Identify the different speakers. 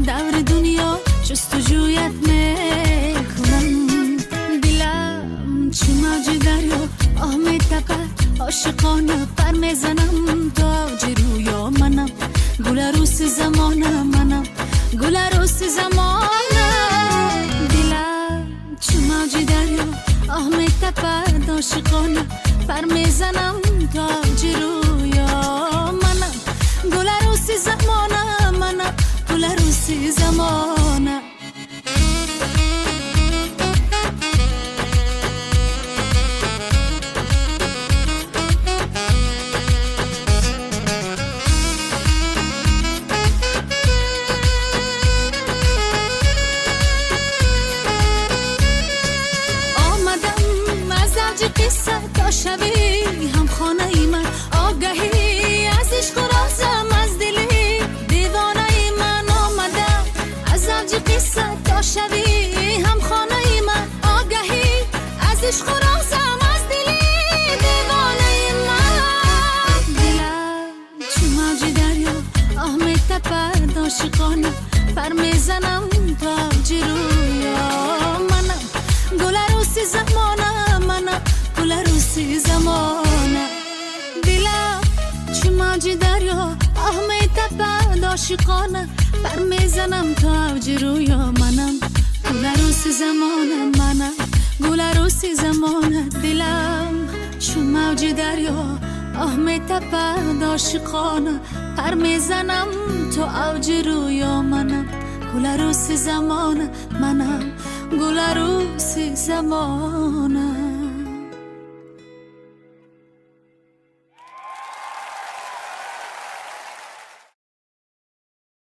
Speaker 1: دور دنیا جستجویت میکنم. دلم چو موج دریا آه میتپد، عاشقانه پر میزنم. تاج رویا منم، گل عروس زمانه منم، گل عروس زمانه. دلم چو موج دریا آه میتپد، عاشقانه پر میزنم. تاج رویا منم، گل عروس زمانه منم، گل عروس زمانه. قصه تا شبی هم خانه ای من، آگهی از عشق و رازم از دلی دیوانه ای من. آمدم از اوج قصه تا شبی هم خانه ای من، آگهی از عشق و رازم از دلی دیوانه ای من. دلم چو موج دریا آه میتپد، عاشقانه پر میزنم. تاج رویا منم، گل عروس زمانه منم، گل عروس زمانه. دلم چو موج دریا آه میتپد، عاشقانه پر میزنم. تاج رویا منم، گل عروس زمانه منم، گل عروس زمانه. دلم چو موج دریا آه میتپد، عاشقانه پر میزنم. تو اوج رویا منم، گل عروس زمانه منم، گل عروس زمانه.